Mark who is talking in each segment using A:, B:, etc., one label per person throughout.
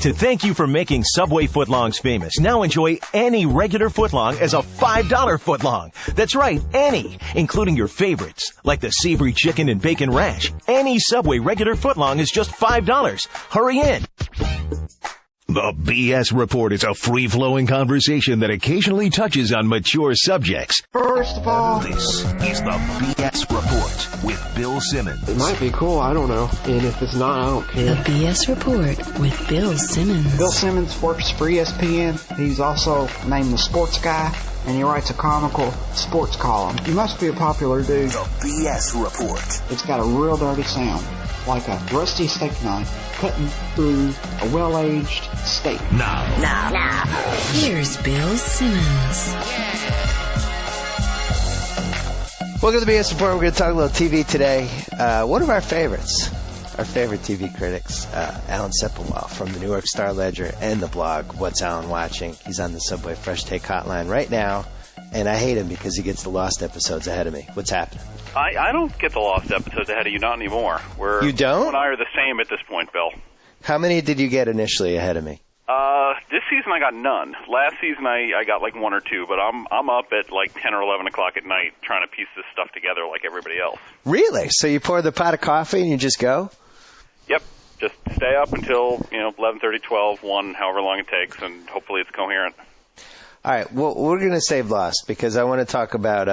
A: To thank you for making Subway footlongs famous, now enjoy any regular footlong as a $5 footlong. That's right, any, including your favorites, like the savory chicken and bacon ranch. Any Subway regular footlong is just $5. Hurry in.
B: The BS Report is a free-flowing conversation that occasionally touches on mature subjects.
C: First of all,
B: This is the BS Report with Bill Simmons.
C: it might be cool, I don't know. And if it's not, I don't
D: The
C: care.
D: BS Report with Bill Simmons.
E: Bill Simmons works for ESPN. He's also named the Sports Guy, and he writes a comical sports column. He must be a popular dude.
B: The BS Report.
E: It's got a real dirty sound, like a rusty steak knife cutting through a well-aged steak.
B: Now.
D: Here's Bill Simmons.
F: Welcome to the BS Report. We're going to talk a little TV today. One of our favorites, our favorite TV critics, Alan Sepinwall from the New York Star Ledger and the blog What's Alan Watching. He's on the Subway Fresh Take Hotline right now, and I hate him because he gets the lost episodes ahead of me. What's happening?
G: I don't get the lost episodes ahead of you, not anymore.
F: You don't?
G: You and I are the same at this point, Bill.
F: How many did you get initially ahead of me?
G: This season I got none. Last season I got like one or two, but I'm up at like 10 or 11 o'clock at night trying to piece this stuff together like everybody else.
F: Really? So you pour the pot of coffee and you just go?
G: Yep. Just stay up until, 11:30, 12, 1, however long it takes, and hopefully it's coherent.
F: All right. Well, we're going to save Lost because I want to talk about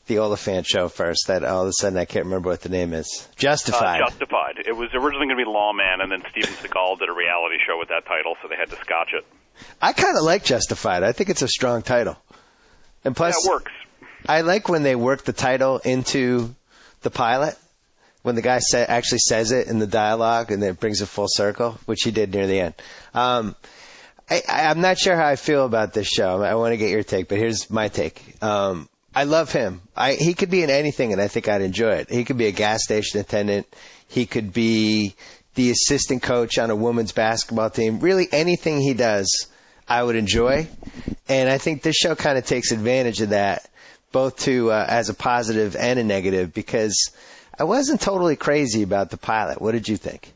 F: the Oliphant show first. That all of a sudden I can't remember what the name is. Justified.
G: Justified. It was originally going to be Lawman, and then Steven Seagal did a reality show with that title, so they had to scotch it.
F: I kind of like Justified. I think it's a strong title. And plus,
G: Yeah, it works.
F: I like when they work the title into the pilot, when the guy actually says it in the dialogue and it brings it full circle, which he did near the end. I'm not sure how I feel about this show. I want to get your take, but here's my take. I love him. He could be in anything, and I think I'd enjoy it. He could be a gas station attendant. He could be the assistant coach on a women's basketball team. Really, anything he does, I would enjoy. And I think this show kind of takes advantage of that, both to as a positive and a negative, because I wasn't totally crazy about the pilot. What did you think?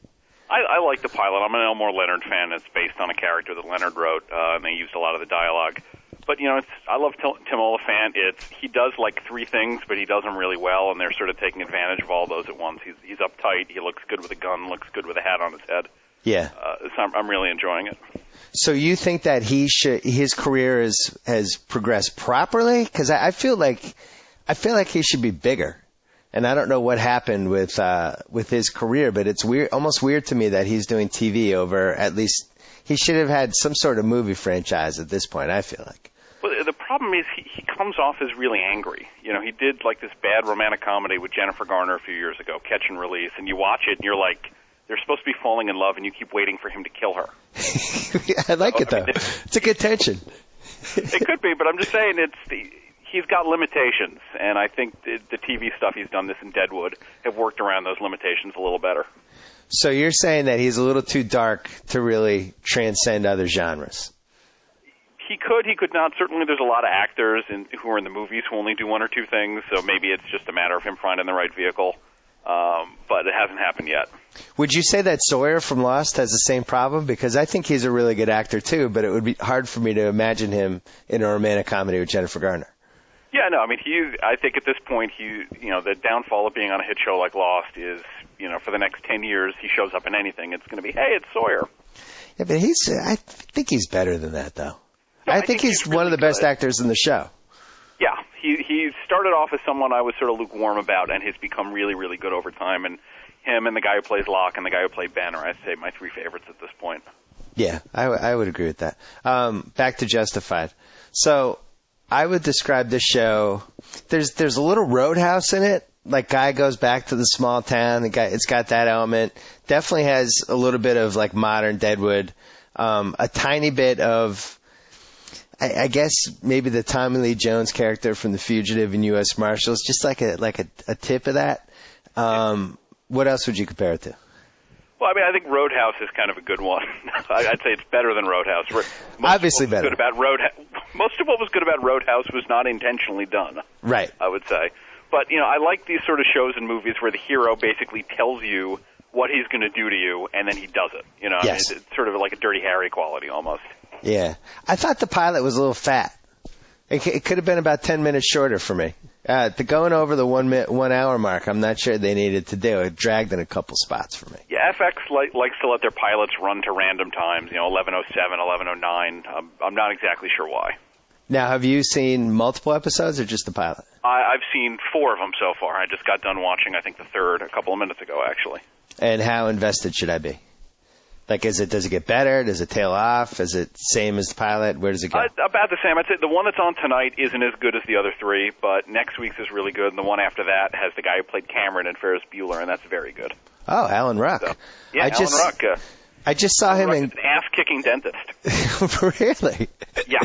G: I like the pilot. I'm an Elmore Leonard fan. It's based on a character that Leonard wrote, and they used a lot of the dialogue. But, I love Tim Oliphant. He does like three things, but he does them really well, and they're sort of taking advantage of all those at once. He's uptight. He looks good with a gun, looks good with a hat on his head.
F: Yeah.
G: So I'm really enjoying it.
F: So you think that his career has progressed properly? Because I feel like he should be bigger. And I don't know what happened with his career, but it's weird, almost weird to me that he's doing TV over, at least he should have had some sort of movie franchise at this point, I feel like.
G: Well, the problem is he comes off as really angry. He did like this bad romantic comedy with Jennifer Garner a few years ago, Catch and Release, and you watch it and you're like, they're supposed to be falling in love and you keep waiting for him to kill her.
F: I like it though. It's a good tension.
G: It could be, but I'm just saying he's got limitations, and I think the TV stuff he's done, this in Deadwood, have worked around those limitations a little better.
F: So you're saying that he's a little too dark to really transcend other genres?
G: He could not. Certainly there's a lot of actors who are in the movies who only do one or two things, so maybe it's just a matter of him finding the right vehicle, but it hasn't happened yet.
F: Would you say that Sawyer from Lost has the same problem? Because I think he's a really good actor too, but it would be hard for me to imagine him in a romantic comedy with Jennifer Garner.
G: Yeah, no, I mean, I think at this point, the downfall of being on a hit show like Lost is, for the next 10 years, he shows up in anything. It's going to be, hey, it's Sawyer.
F: Yeah, but I think he's better than that, though.
G: No,
F: I think he's one of the best actors in the show.
G: Yeah, he started off as someone I was sort of lukewarm about, and has become really, really good over time. And him and the guy who plays Locke and the guy who played Ben are, I'd say, my three favorites at this point.
F: Yeah, I would agree with that. Back to Justified. So I would describe this show, there's a little Roadhouse in it. Like, guy goes back to the small town. It's got that element. Definitely has a little bit of, like, modern Deadwood. A tiny bit of, I guess, maybe the Tommy Lee Jones character from The Fugitive and U.S. Marshals. Just like a tip of that. What else would you compare it to?
G: Well, I mean, I think Roadhouse is kind of a good one. I'd say it's better than Roadhouse.
F: Obviously better.
G: Most of what was good about Roadhouse was not intentionally done.
F: Right.
G: I would say. But, I like these sort of shows and movies where the hero basically tells you what he's going to do to you, and then he does it. You know,
F: Yes.
G: I mean, it's sort of like a Dirty Harry quality almost.
F: Yeah. I thought the pilot was a little fat. It could have been about 10 minutes shorter for me. The going over the 1 hour mark, I'm not sure they needed to do. It dragged in a couple spots for me.
G: Yeah, FX likes to let their pilots run to random times, 11:07, 11:09. I'm not exactly sure why.
F: Now, have you seen multiple episodes or just the pilot?
G: I've seen 4 of them so far. I just got done watching, I think, the third a couple of minutes ago, actually.
F: And how invested should I be? Like, does it get better? Does it tail off? Is it same as the pilot? Where does it go?
G: About the same. I'd say the one that's on tonight isn't as good as the other 3, but next week's is really good, and the one after that has the guy who played Cameron in Ferris Bueller, and that's very good.
F: Oh, Alan Ruck.
G: So, yeah, Alan Ruck.
F: I just saw him in...
G: an ass-kicking dentist.
F: Really?
G: Yeah.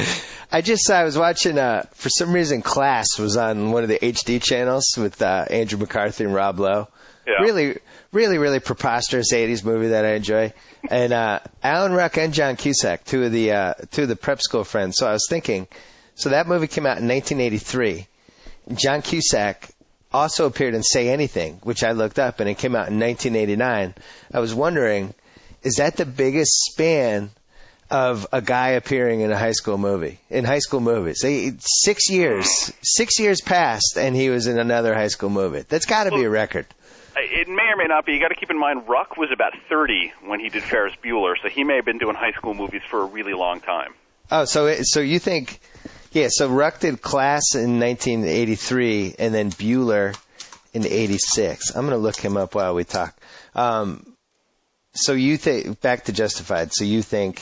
F: I was watching, for some reason, Class was on one of the HD channels with Andrew McCarthy and Rob Lowe.
G: Yeah.
F: Really, really, really preposterous 80s movie that I enjoy. And Alan Ruck and John Cusack, two of the prep school friends. So I was thinking, so that movie came out in 1983. John Cusack also appeared in Say Anything, which I looked up, and it came out in 1989. I was wondering, is that the biggest span of a guy appearing in a high school movie, in high school movies? 6 years passed, and he was in another high school movie. That's got to be a record.
G: It may or may not be. You got to keep in mind, Ruck was about 30 when he did Ferris Bueller, so he may have been doing high school movies for a really long time.
F: Oh, so you think, yeah, so Ruck did Class in 1983 and then Bueller in 86. I'm going to look him up while we talk. So you think, back to Justified, so you think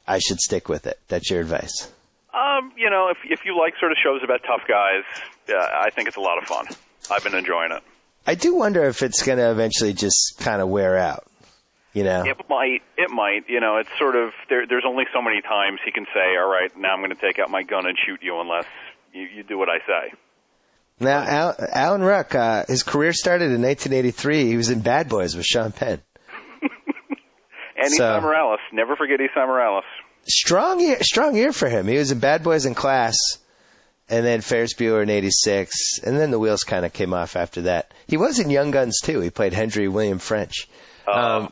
F: I should stick with it? That's your advice?
G: If you like sort of shows about tough guys, I think it's a lot of fun. I've been enjoying it.
F: I do wonder if it's going to eventually just kind of wear out,
G: It might. It's sort of, there's only so many times he can say, all right, now I'm going to take out my gun and shoot you unless you do what I say.
F: Now, Alan Ruck, his career started in 1983. He was in Bad Boys with Sean Penn.
G: And Esai Morales. Never forget Esai Morales.
F: Strong year for him. He was in Bad Boys in Class, and then Ferris Bueller in 86, and then the wheels kind of came off after that. He was in Young Guns, too. He played Henry William French.
G: Yeah,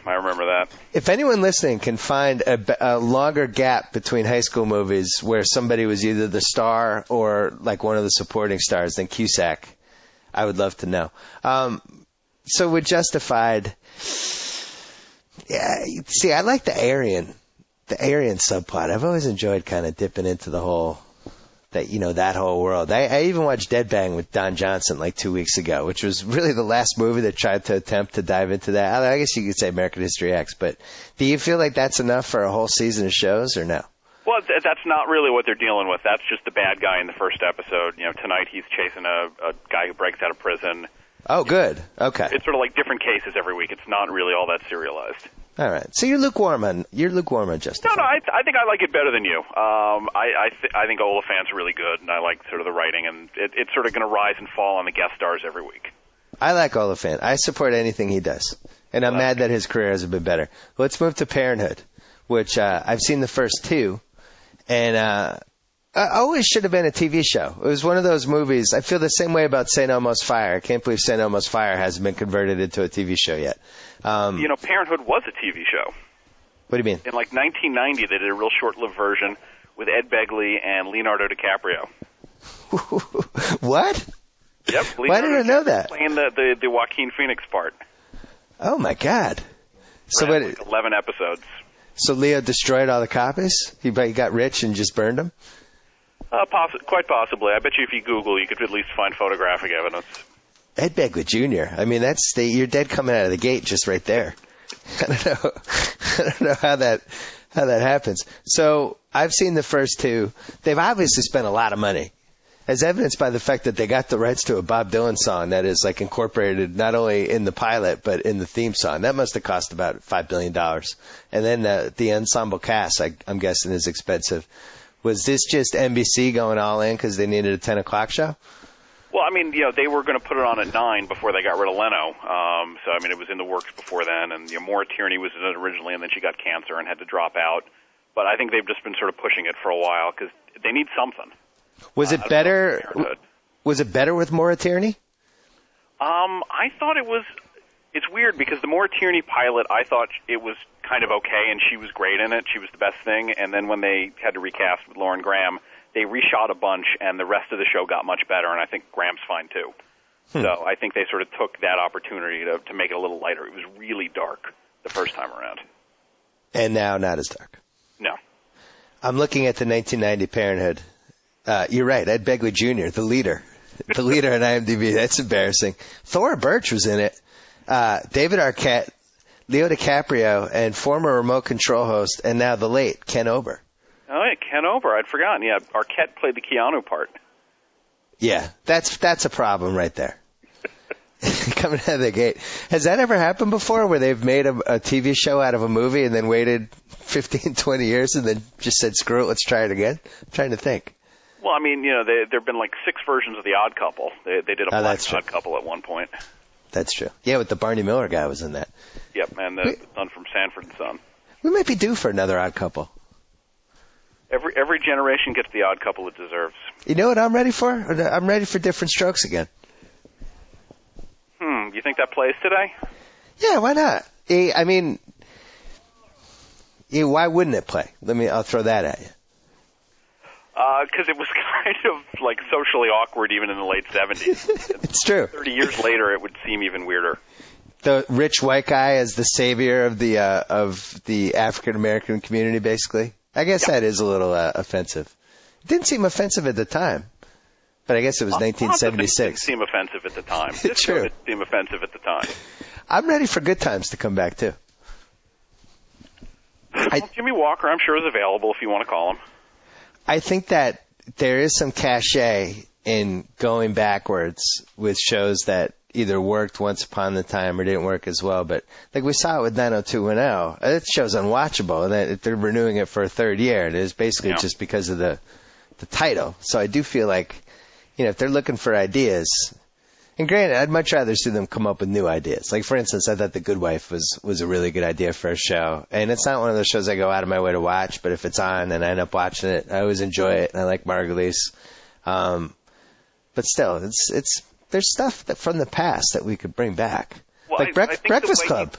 G: I remember that.
F: If anyone listening can find a longer gap between high school movies where somebody was either the star or like one of the supporting stars than Cusack, I would love to know. So with Justified, yeah, see, I like the Aryan subplot. I've always enjoyed kind of dipping into the whole, that whole world. I even watched Dead Bang with Don Johnson like 2 weeks ago, which was really the last movie that tried to attempt to dive into that. I guess you could say American History X, but do you feel like that's enough for a whole season of shows or no?
G: Well, that's not really what they're dealing with. That's just the bad guy in the first episode. Tonight he's chasing a guy who breaks out of prison.
F: Oh, good. Okay.
G: It's sort of like different cases every week. It's not really all that serialized.
F: All right. So you're lukewarm on Justified.
G: No, I think I like it better than you. I think Oliphant's really good, and I like sort of the writing, and it's sort of going to rise and fall on the guest stars every week.
F: I like Oliphant. I support anything he does, and I'm mad that his career hasn't been better. Let's move to Parenthood, which I've seen the first 2, and always should have been a TV show. It was one of those movies. I feel the same way about St. Elmo's Fire. I can't believe St. Elmo's Fire hasn't been converted into a TV show yet.
G: Parenthood was a TV show.
F: What do you mean?
G: In like 1990, they did a real short-lived version with Ed Begley and Leonardo DiCaprio.
F: What?
G: Yep.
F: Why did I know that?
G: Playing the Joaquin Phoenix part.
F: Oh my God! So
G: what? Like 11 episodes.
F: So Leo destroyed all the copies. He got rich and just burned them.
G: Quite possibly. I bet you if you Google, you could at least find photographic evidence.
F: Ed Begley Jr. I mean, you're dead coming out of the gate just right there. I don't know how that happens. So I've seen the first 2. They've obviously spent a lot of money, as evidenced by the fact that they got the rights to a Bob Dylan song that is like incorporated not only in the pilot but in the theme song. That must have cost about $5 billion. And then the ensemble cast, I'm guessing, is expensive. Was this just NBC going all in because they needed a 10 o'clock show?
G: Well, I mean, they were going to put it on at 9 before they got rid of Leno. So, I mean, it was in the works before then. And Maura Tierney was in it originally, and then she got cancer and had to drop out. But I think they've just been sort of pushing it for a while because they need something.
F: Was it better? Was it better with Maura Tierney?
G: I thought it was It's weird because the Maura Tierney pilot, I thought it was kind of okay, and she was great in it. She was the best thing. And then when they had to recast with Lauren Graham, they reshot a bunch, and the rest of the show got much better, and I think Graham's fine too. So I think they sort of took that opportunity to make it a little lighter. It was really dark the first time around.
F: And now not as dark.
G: No.
F: I'm looking at the 1990 Parenthood. You're right, Ed Begley Jr., the leader. The leader on IMDb. That's embarrassing. Thora Birch was in it. David Arquette, Leo DiCaprio, and former remote control host, and now the late Ken Ober.
G: Oh, yeah, Ken Ober. I'd forgotten. Yeah, Arquette played the Keanu part.
F: Yeah, that's a problem right there. Coming out of the gate. Has that ever happened before where they've made a TV show out of a movie and then waited 15, 20 years and then just said, screw it, let's try it again? I'm trying to think.
G: Well, I mean, there have been like 6 versions of The Odd Couple. They did a Black Odd Couple at one point.
F: That's true. Yeah, with the Barney Miller guy was in that.
G: Yep, and the son from Sanford and Son.
F: We might be due for another Odd Couple.
G: Every generation gets the Odd Couple it deserves.
F: You know what I'm ready for? I'm ready for Different Strokes again.
G: You think that plays today?
F: Yeah, why not? I mean, why wouldn't it play? I'll throw that at you.
G: Because it was kind of like socially awkward even in the late 70s.
F: It's true.
G: 30 years later, it would seem even weirder.
F: The rich white guy as the savior of the African American community, basically. I guess that is a little offensive. It didn't seem offensive at the time, but I guess it was 1976.
G: It didn't seem offensive at the time.
F: It's true.
G: It didn't seem offensive at the time.
F: I'm ready for Good Times to come back too.
G: Jimmy Walker, I'm sure, is available if you want to call him.
F: I think that there is some cachet in going backwards with shows that either worked once upon a time or didn't work as well. But like we saw it with 90210, that show's unwatchable, and they're renewing it for a third year. And it is basically just because of the title. So I do feel like, if they're looking for ideas, and granted, I'd much rather see them come up with new ideas. Like, for instance, I thought The Good Wife was a really good idea for a show. And it's not one of those shows I go out of my way to watch, but if it's on and I end up watching it, I always enjoy it. And I like Margulies. But still, there's stuff from the past that we could bring back.
G: Well,
F: like Breakfast Club.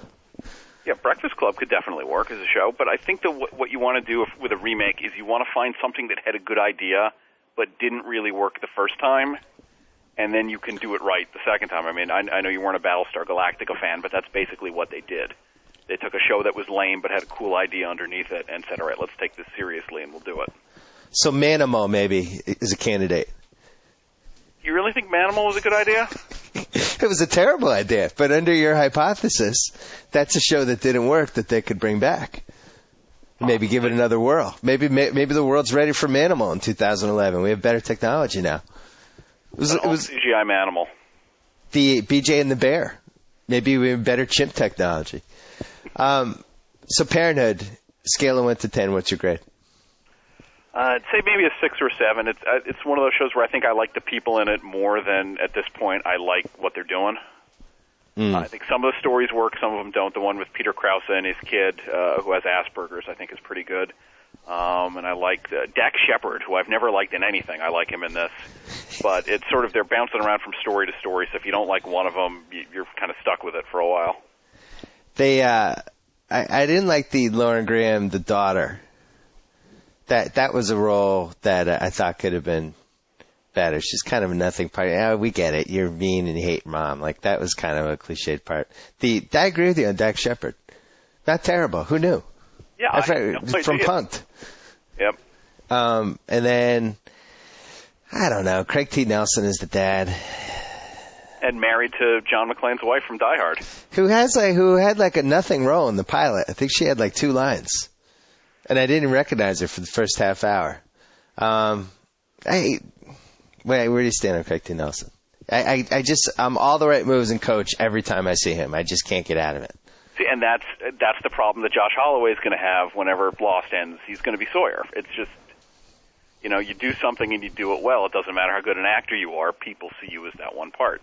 G: Yeah, Breakfast Club could definitely work as a show, but I think that what you want to do with a remake is you want to find something that had a good idea but didn't really work the first time, and then you can do it right the second time. I mean, I know you weren't a Battlestar Galactica fan, but that's basically what they did. They took a show that was lame but had a cool idea underneath it and said, all right, let's take this seriously and we'll do it.
F: So Manimal maybe is a candidate.
G: You really think Manimal was a good idea?
F: It was a terrible idea, but under your hypothesis, that's a show that didn't work that they could bring back. Maybe give it another whirl. Maybe the world's ready for Manimal in 2011. We have better technology now. It was
G: CGI Manimal.
F: The BJ and the Bear. Maybe we have better chimp technology. So Parenthood, scale of 1 to 10, what's your grade?
G: I'd say maybe a 6 or 7. It's one of those shows where I think I like the people in it more than, at this point, I like what they're doing. I think some of the stories work, some of them don't. The one with Peter Krause and his kid, who has Asperger's, I think is pretty good. And I like Dax Shepard, who I've never liked in anything. I like him in this. But it's sort of, they're bouncing around from story to story, so if you don't like one of them, you're kind of stuck with it for a while.
F: I didn't like the Lauren Graham, the daughter. That was a role that I thought could have been better. She's kind of a nothing part. Yeah, we get it. You're mean and you hate mom. Like, that was kind of a cliched part. I agree with you on Dax Shepard. Not terrible. Who knew?
G: Yeah,
F: from Punk'd.
G: Yep.
F: And then, I don't know. Craig T. Nelson is the dad.
G: And married to John McClane's wife from Die Hard.
F: Who had like a nothing role in the pilot. I think she had like 2 lines. And I didn't recognize her for the first half hour. Where do you stand on Craig T. Nelson? I'm all the right moves in Coach every time I see him. I just can't get out of it.
G: See, and that's the problem that Josh Holloway is going to have whenever Lost ends. He's going to be Sawyer. It's just, you do something and you do it well. It doesn't matter how good an actor you are. People see you as that one part.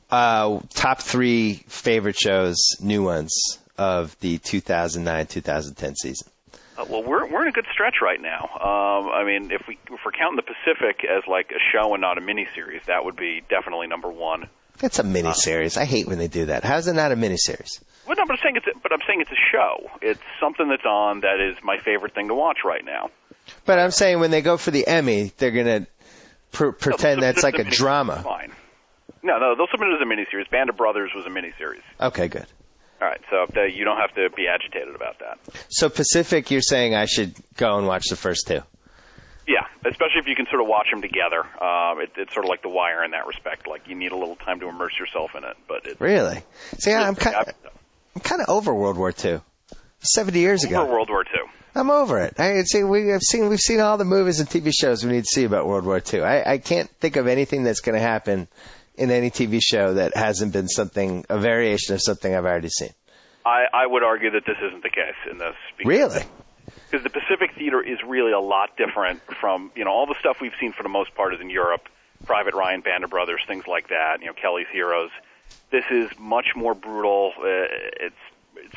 F: Top 3 favorite shows, new ones, of the 2009-2010 season.
G: Well, we're in a good stretch right now. I mean, if we're counting the Pacific as like a show and not a miniseries, that would be definitely number 1.
F: It's a miniseries. I hate when they do that. How's it not a miniseries?
G: Well, no, but I'm saying it's a show. It's something that's on that is my favorite thing to watch right now.
F: But I'm saying when they go for the Emmy, they're going to pretend that's like a drama.
G: Fine. No, they'll submit it as a miniseries. Band of Brothers was a miniseries.
F: Okay, good.
G: All right, so you don't have to be agitated about that.
F: So Pacific, you're saying I should go and watch the first two?
G: Yeah, especially if you can sort of watch them together. It's sort of like The Wire in that respect. Like, you need a little time to immerse yourself in it. But
F: really? See, I'm kind of over World War II. 70 years ago.
G: Over World War II.
F: I'm over it. We've seen all the movies and TV shows we need to see about World War II. I can't think of anything that's going to happen in any TV show that hasn't been a variation of something I've already seen.
G: I would argue that this isn't the case in this.
F: Really?
G: Because the Pacific Theater is really a lot different from, all the stuff we've seen for the most part is in Europe, Private Ryan, Band of Brothers, things like that, Kelly's Heroes. This is much more brutal. It's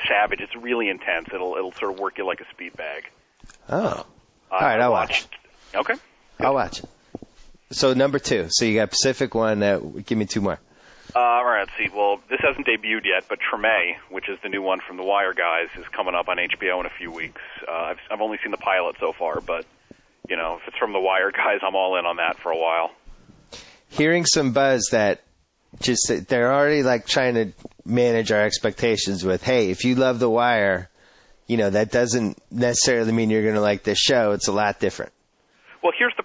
G: savage. It's really intense. It'll sort of work you like a speed bag.
F: Oh. All right, I'll watch.
G: Okay.
F: I'll watch it. So number 2. So you got Pacific one. Give me 2 more.
G: All right, let's see. Well, this hasn't debuted yet, but Treme, which is the new one from the Wire guys, is coming up on HBO in a few weeks. I've only seen the pilot so far, but, if it's from the Wire guys, I'm all in on that for a while.
F: Hearing some buzz that they're already like trying to manage our expectations with, hey, if you love the Wire, that doesn't necessarily mean you're going to like this show. It's a lot different.
G: Well, here's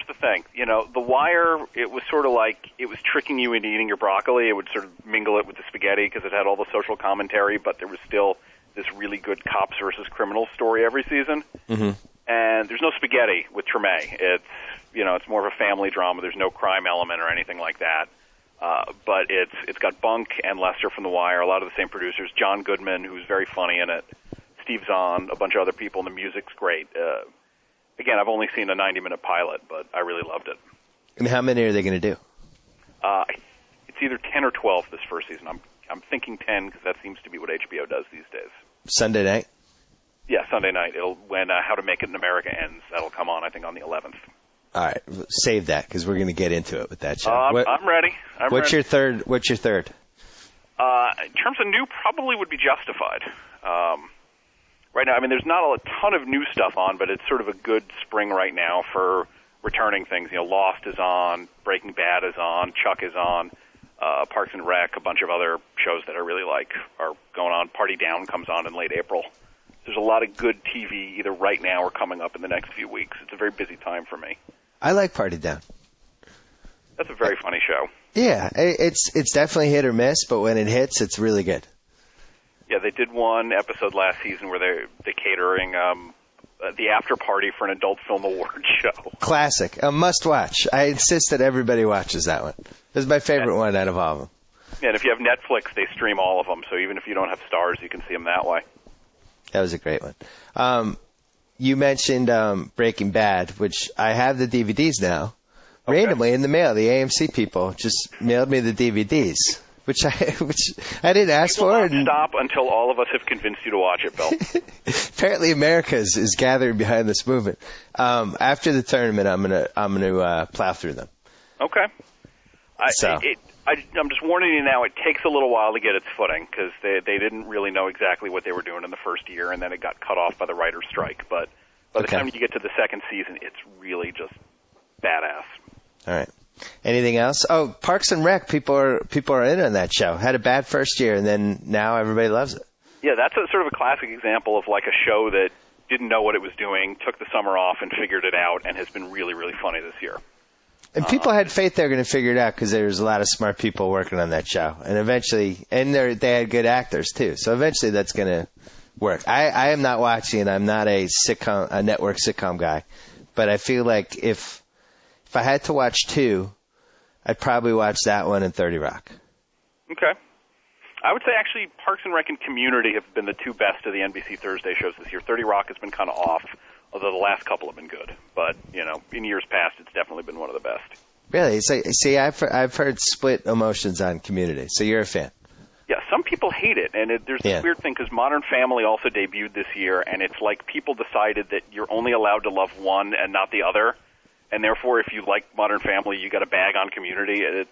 G: the thing. The Wire, it was sort of like it was tricking you into eating your broccoli. It would sort of mingle it with the spaghetti because it had all the social commentary, but there was still this really good cops versus criminals story every season. Mm-hmm. And there's no spaghetti with Treme. It's more of a family drama. There's no crime element or anything like that. But it's got Bunk and Lester from The Wire, a lot of the same producers. John Goodman, who's very funny in it. Steve Zahn, a bunch of other people, and the music's great. Again, I've only seen a 90-minute pilot, but I really loved it.
F: And how many are they going to do?
G: It's either 10 or 12 this first season. I'm thinking 10 because that seems to be what HBO does these days.
F: Sunday night?
G: Yeah, Sunday night. When How to Make It in America ends. That'll come on, I think, on the 11th.
F: All right, save that because we're going to get into it with that show.
G: I'm ready.
F: What's your third? What's your third?
G: In terms of new, probably would be Justified. Right now, there's not a ton of new stuff on, but it's sort of a good spring right now for returning things. Lost is on, Breaking Bad is on, Chuck is on, Parks and Rec, a bunch of other shows that I really like are going on. Party Down comes on in late April. There's a lot of good TV either right now or coming up in the next few weeks. It's a very busy time for me.
F: I like Party Down.
G: That's a very funny show. Yeah,
F: it's definitely hit or miss, but when it hits, it's really good.
G: Yeah, they did one episode last season where they're catering the after party for an adult film award show.
F: Classic. A must watch. I insist that everybody watches that one. This is my favorite one out of all of them.
G: Yeah, and if you have Netflix, they stream all of them, so even if you don't have Stars, you can see them that way.
F: That was a great one. You mentioned Breaking Bad, which I have the DVDs now. Okay. Randomly in the mail, the AMC people just mailed me the DVDs. Which I didn't ask for.
G: And stop until all of us have convinced you to watch it, Bill.
F: Apparently, America is gathering behind this movement. After the tournament, I'm gonna plow through them.
G: Okay. I'm just warning you now. It takes a little while to get its footing because they didn't really know exactly what they were doing in the first year, and then it got cut off by the writer's strike. But by the time you get to the second season, it's really just badass.
F: All right. Anything else? Oh, Parks and Rec. People are in on that show. Had a bad first year, and then now everybody loves it.
G: Yeah, that's a sort of a classic example of like a show that didn't know what it was doing, took the summer off, and figured it out, and has been really, really funny this year.
F: And people had faith they were going to figure it out because there was a lot of smart people working on that show, and eventually, they had good actors too. So eventually, that's going to work. I am not watching. I'm not a network sitcom guy, but I feel like if I had to watch two, I'd probably watch that one and 30 Rock.
G: Okay. I would say actually Parks and Rec and Community have been the two best of the NBC Thursday shows this year. 30 Rock has been kind of off, although the last couple have been good. But, in years past, it's definitely been one of the best.
F: Really? See, I've heard split emotions on Community, so you're a fan.
G: Yeah, some people hate it, and there's this weird thing because Modern Family also debuted this year, and it's like people decided that you're only allowed to love one and not the other. And therefore, if you like Modern Family, you got a bag on Community. It's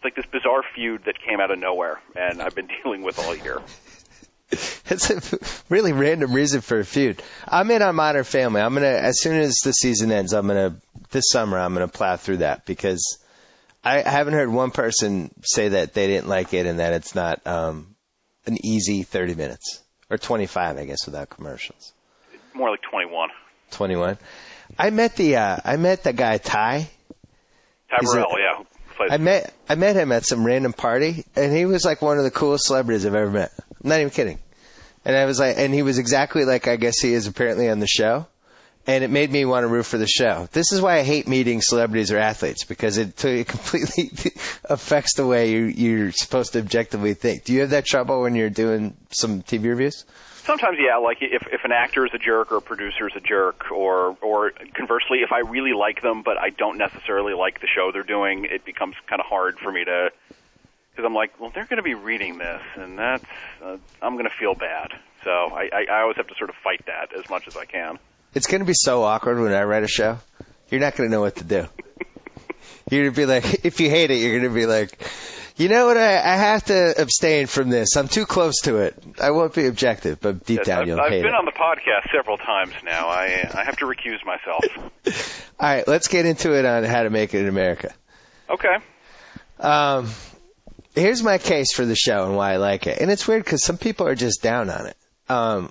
G: like this bizarre feud that came out of nowhere, and I've been dealing with all year.
F: It's a really random reason for a feud. I'm in on Modern Family. I'm gonna, as soon as the season ends, this summer I'm gonna plow through that, because I haven't heard one person say that they didn't like it and that it's not an easy 30 minutes or 25, I guess, without commercials.
G: More like 21.
F: 21. I met the guy Ty.
G: Ty Burrell, yeah.
F: I met him at some random party, and he was like one of the coolest celebrities I've ever met. I'm not even kidding. And I was like, and he was exactly like I guess he is apparently on the show, and it made me want to root for the show. This is why I hate meeting celebrities or athletes, because it completely affects the way you're supposed to objectively think. Do you have that trouble when you're doing some TV reviews?
G: Sometimes, yeah. Like if an actor is a jerk or a producer is a jerk, or conversely, if I really like them but I don't necessarily like the show they're doing, it becomes kind of hard for me to, because I'm like, well, they're going to be reading this, and that's I'm going to feel bad. So I always have to sort of fight that as much as I can.
F: It's going to be so awkward when I write a show. You're not going to know what to do. You're going to be like, if you hate it, you're going to be like, you know what, I have to abstain from this. I'm too close to it. I won't be objective, but deep down you'll hate it.
G: I've been on the podcast several times now. I have to recuse myself.
F: All right, let's get into it on how to make it in America.
G: Okay.
F: Here's my case for the show and why I like it. And it's weird because some people are just down on it.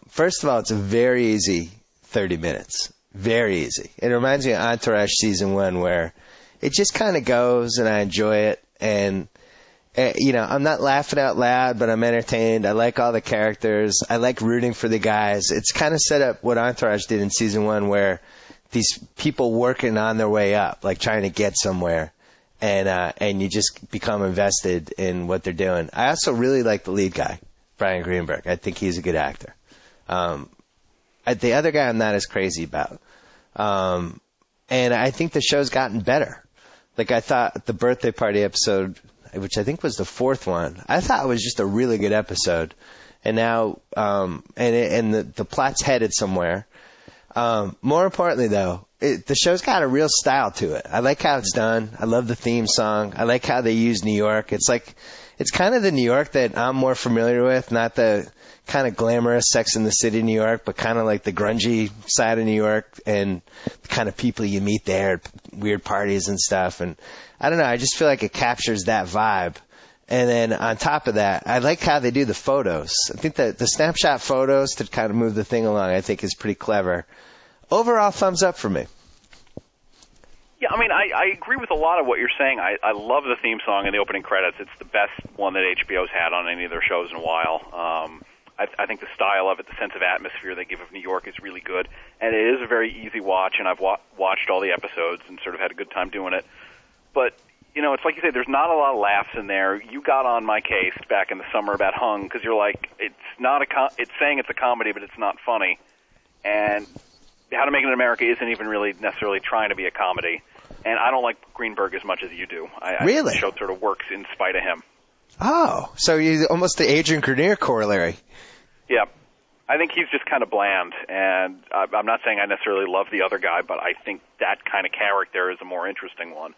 F: First of all, it's a very easy 30 minutes. Very easy. It reminds me of Entourage Season 1, where it just kind of goes and I enjoy it. And I'm not laughing out loud, but I'm entertained. I like all the characters. I like rooting for the guys. It's kind of set up what Entourage did in Season 1, where these people working on their way up, like trying to get somewhere, and you just become invested in what they're doing. I also really like the lead guy, Brian Greenberg. I think he's a good actor. The other guy I'm not as crazy about. And I think the show's gotten better. Like, I thought the birthday party episode, which I think was the fourth one, I thought it was just a really good episode. And now, the plot's headed somewhere. More importantly, though, the show's got a real style to it. I like how it's done. I love the theme song. I like how they use New York. It's kind of the New York that I'm more familiar with, not the kind of glamorous Sex and the City New York, but kind of like the grungy side of New York and the kind of people you meet there, weird parties and stuff. And I don't know, I just feel like it captures that vibe. And then on top of that, I like how they do the photos. I think that the snapshot photos to kind of move the thing along, I think is pretty clever. Overall, thumbs up for me.
G: Yeah, I mean, I agree with a lot of what you're saying. I love the theme song and the opening credits. It's the best one that HBO's had on any of their shows in a while. I think the style of it, the sense of atmosphere they give of New York is really good. And it is a very easy watch, and I've watched all the episodes and sort of had a good time doing it. But, it's like you say, there's not a lot of laughs in there. You got on my case back in the summer about Hung, because you're like, it's saying it's a comedy, but it's not funny. And How to Make It in America isn't even really necessarily trying to be a comedy. And I don't like Greenberg as much as you do.
F: Really?
G: I think the show sort of works in spite of him.
F: Oh, so you're almost the Adrian Grenier corollary.
G: Yeah. I think he's just kind of bland. And I'm not saying I necessarily love the other guy, but I think that kind of character is a more interesting one.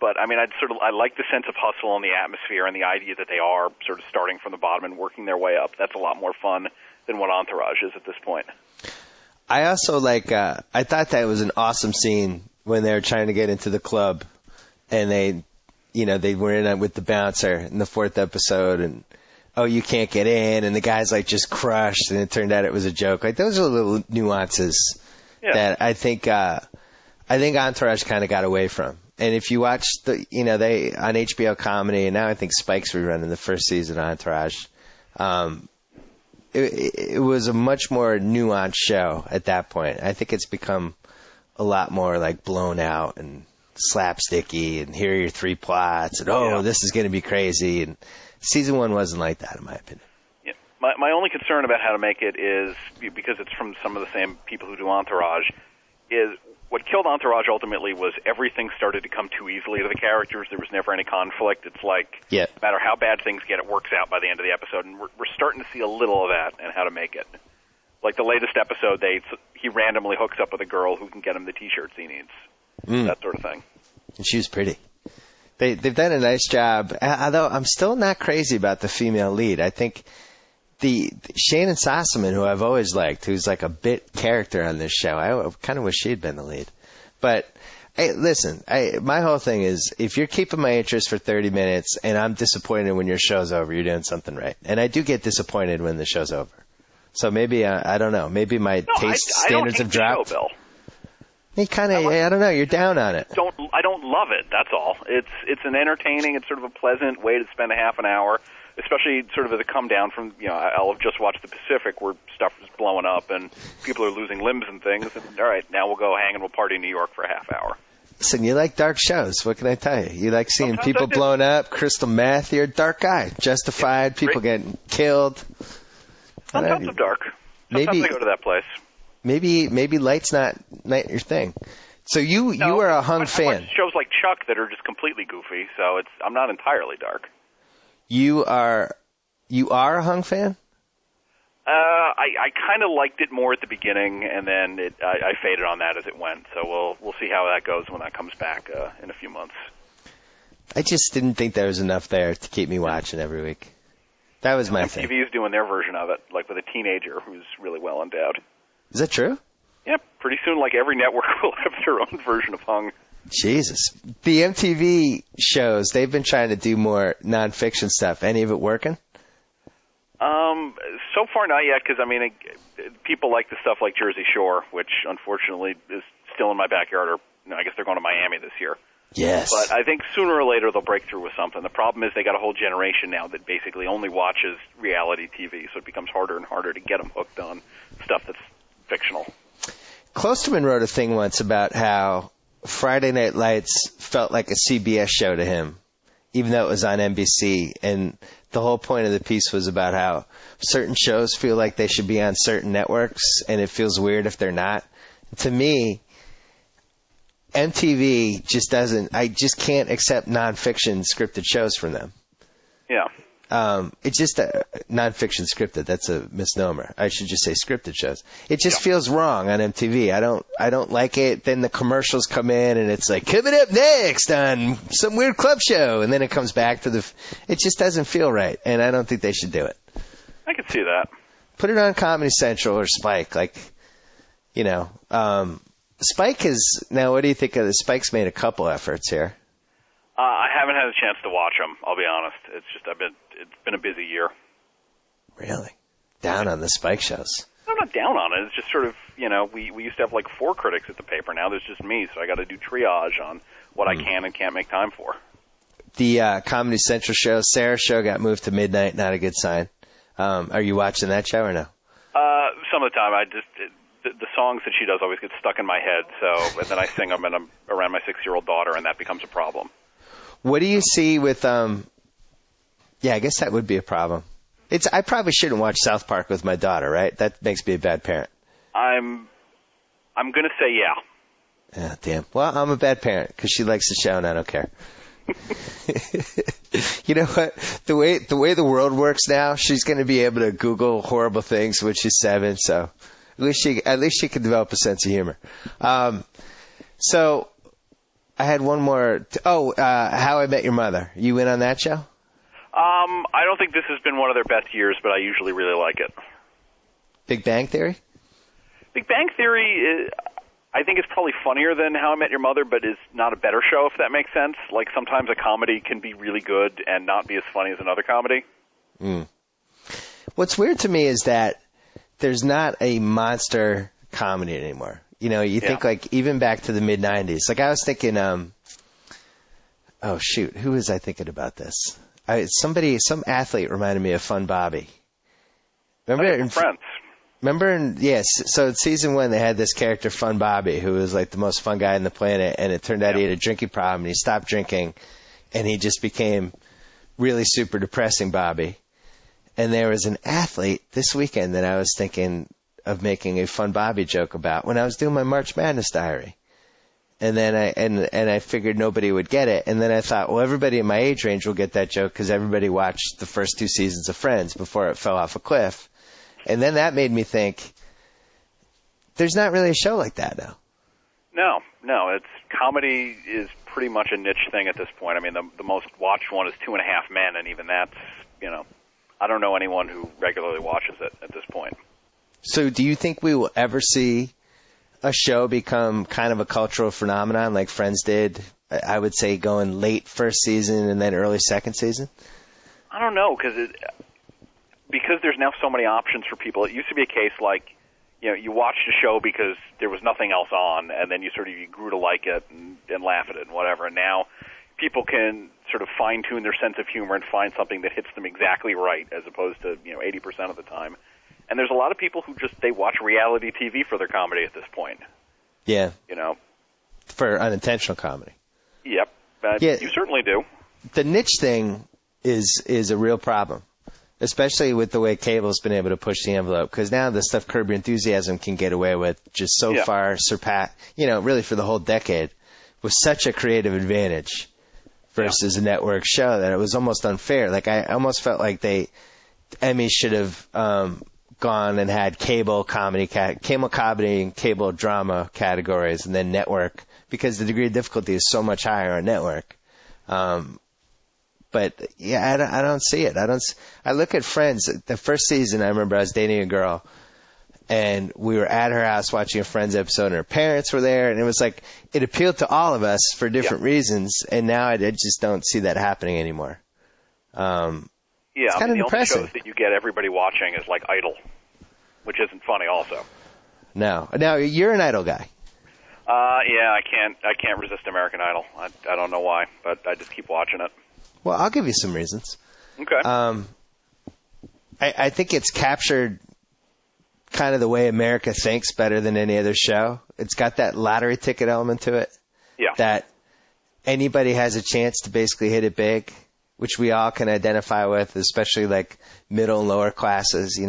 G: But, I mean, I like the sense of hustle and the atmosphere and the idea that they are sort of starting from the bottom and working their way up. That's a lot more fun than what Entourage is at this point.
F: I also I thought that was an awesome scene when they were trying to get into the club and they were in with the bouncer in the fourth episode and, oh, you can't get in, and the guy's just crushed, and it turned out it was a joke. Like, those are little nuances that I think Entourage kind of got away from. And if you watch they on HBO Comedy, and now I think Spike's rerunning the first season of Entourage, it was a much more nuanced show at that point. I think it's become a lot more blown out and slapsticky, and here are your three plots, and this is going to be crazy. And season 1 wasn't like that, in my opinion.
G: Yeah. My only concern about How to Make It is, because it's from some of the same people who do Entourage, is what killed Entourage ultimately was everything started to come too easily to the characters. There was never any conflict. It's no matter how bad things get, it works out by the end of the episode. And we're starting to see a little of that in How to Make It. Like the latest episode, he randomly hooks up with a girl who can get him the T-shirts he needs. That sort of thing.
F: And she was pretty. They've done a nice job, although I'm still not crazy about the female lead. I think the Shannon Sossaman, who I've always liked, who's like a bit character on this show, I kind of wish she'd been the lead. But hey, listen, my whole thing is, if you're keeping my interest for 30 minutes and I'm disappointed when your show's over, you're doing something right. And I do get disappointed when the show's over. So maybe, I don't know, maybe my taste standards have dropped.
G: Show, Bill.
F: You kind of, I don't know, you're down on it.
G: I don't love it, that's all. It's an entertaining, it's sort of a pleasant way to spend a half an hour, especially sort of as a come down from, I'll have just watched the Pacific where stuff is blowing up and people are losing limbs and things. And, all right, now we'll go hang and we'll party in New York for a half hour.
F: Listen, you like dark shows. What can I tell you? You like seeing people blown up, crystal meth. You're a dark guy. Justified, people getting killed.
G: Sometimes I'm dark. Sometimes I go to that place.
F: Maybe light's not your thing. So you are a Hung fan.
G: I watch shows like Chuck that are just completely goofy, so I'm not entirely dark.
F: You are a Hung fan?
G: I kind of liked it more at the beginning, and then I faded on that as it went. So we'll see how that goes when that comes back in a few months.
F: I just didn't think there was enough there to keep me watching every week. That was my thing.
G: TV is doing their version of it, like with a teenager who's really well endowed.
F: Is that true?
G: Yeah, pretty soon, like every network will have their own version of Hung.
F: Jesus. The MTV shows, they've been trying to do more nonfiction stuff. Any of it working?
G: So far not yet, because, people like the stuff like Jersey Shore, which unfortunately is still in my backyard, or I guess they're going to Miami this year.
F: Yes.
G: But I think sooner or later they'll break through with something. The problem is they got a whole generation now that basically only watches reality TV, so it becomes harder and harder to get them hooked on stuff that's fictional. Klosterman
F: wrote a thing once about how Friday Night Lights felt like a CBS show to him, even though it was on NBC. And the whole point of the piece was about how certain shows feel like they should be on certain networks, and it feels weird if they're not. To me, MTV just doesn't. I just can't accept nonfiction scripted shows from them.
G: Yeah.
F: It's just nonfiction scripted. That's a misnomer. I should just say scripted shows. It just feels wrong on MTV. I don't like it. Then the commercials come in and it's like, coming up next on some weird club show. And then it comes back to it just doesn't feel right. And I don't think they should do it.
G: I can see that.
F: Put it on Comedy Central or Spike. Spike is, now what do you think of this? Spike's made a couple efforts here.
G: I haven't had a chance to watch them, I'll be honest. It's just, it's been a busy year.
F: Really? Down on the Spike shows?
G: I'm not down on it. It's just sort of, we used to have like 4 critics at the paper. Now there's just me, so I got to do triage on what I can and can't make time for.
F: The Comedy Central show, Sarah's show got moved to midnight, not a good sign. Are you watching that show or no?
G: Some of the time, the songs that she does always get stuck in my head, and then I sing them and I'm around my 6-year-old daughter, and that becomes a problem.
F: What do you see with, I guess that would be a problem. I probably shouldn't watch South Park with my daughter, right? That makes me a bad parent.
G: I'm going to say yeah.
F: Yeah, damn. Well, I'm a bad parent because she likes the show and I don't care. You know what? The way the world works now, she's going to be able to Google horrible things when she's 7, so at least she can develop a sense of humor. So I had one more. How I Met Your Mother. You in on that show?
G: I don't think this has been one of their best years, but I usually really like it.
F: Big Bang Theory?
G: Big Bang Theory, I think it's probably funnier than How I Met Your Mother, but is not a better show, if that makes sense. Like, sometimes a comedy can be really good and not be as funny as another comedy.
F: What's weird to me is that there's not a monster comedy anymore. You think, like, even back to the mid-'90s. Like, I was thinking, who was I thinking about this? Some athlete reminded me of Fun Bobby. Remember?
G: Friends.
F: Yes. So in season 1, they had this character, Fun Bobby, who was like the most fun guy on the planet, and it turned out he had a drinking problem, and he stopped drinking, and he just became really super depressing Bobby. And there was an athlete this weekend that I was thinking of making a Fun Bobby joke about when I was doing my March Madness diary. And then I figured nobody would get it. And then I thought, well, everybody in my age range will get that joke because everybody watched the first 2 seasons of Friends before it fell off a cliff. And then that made me think, there's not really a show like that now.
G: No. Comedy is pretty much a niche thing at this point. I mean, the most watched one is 2.5 Men, and even that's, I don't know anyone who regularly watches it at this point.
F: So do you think we will ever see a show become kind of a cultural phenomenon like Friends did, I would say, going late first season and then early second season?
G: I don't know, because there's now so many options for people. It used to be a case like, you watched a show because there was nothing else on, and then you grew to like it and laugh at it and whatever. And now people can sort of fine-tune their sense of humor and find something that hits them exactly right, as opposed to 80% of the time. And there's a lot of people who they watch reality TV for their comedy at this point.
F: Yeah. For unintentional comedy.
G: Yep. You certainly do.
F: The niche thing is a real problem, especially with the way cable's been able to push the envelope, because now the stuff Curb Your Enthusiasm can get away with just so far surpass, really for the whole decade, was such a creative advantage versus a network show that it was almost unfair. Like, I almost felt like Emmy should have gone and had cable comedy and cable drama categories, and then network, because the degree of difficulty is so much higher on network. But yeah, I don't see it. I look at Friends. The first season, I remember I was dating a girl, and we were at her house watching a Friends episode, and her parents were there, and it was like, it appealed to all of us for different reasons, and now I just don't see that happening anymore.
G: It's kind of depressing. The only shows that you get everybody watching is like Idol, which isn't funny also.
F: No. Now, you're an Idol guy.
G: I can't resist American Idol. I don't know why, but I just keep watching it.
F: Well, I'll give you some reasons.
G: Okay.
F: I think it's captured kind of the way America thinks better than any other show. It's got that lottery ticket element to it.
G: Yeah.
F: That anybody has a chance to basically hit it big, which we all can identify with, especially like middle and lower classes,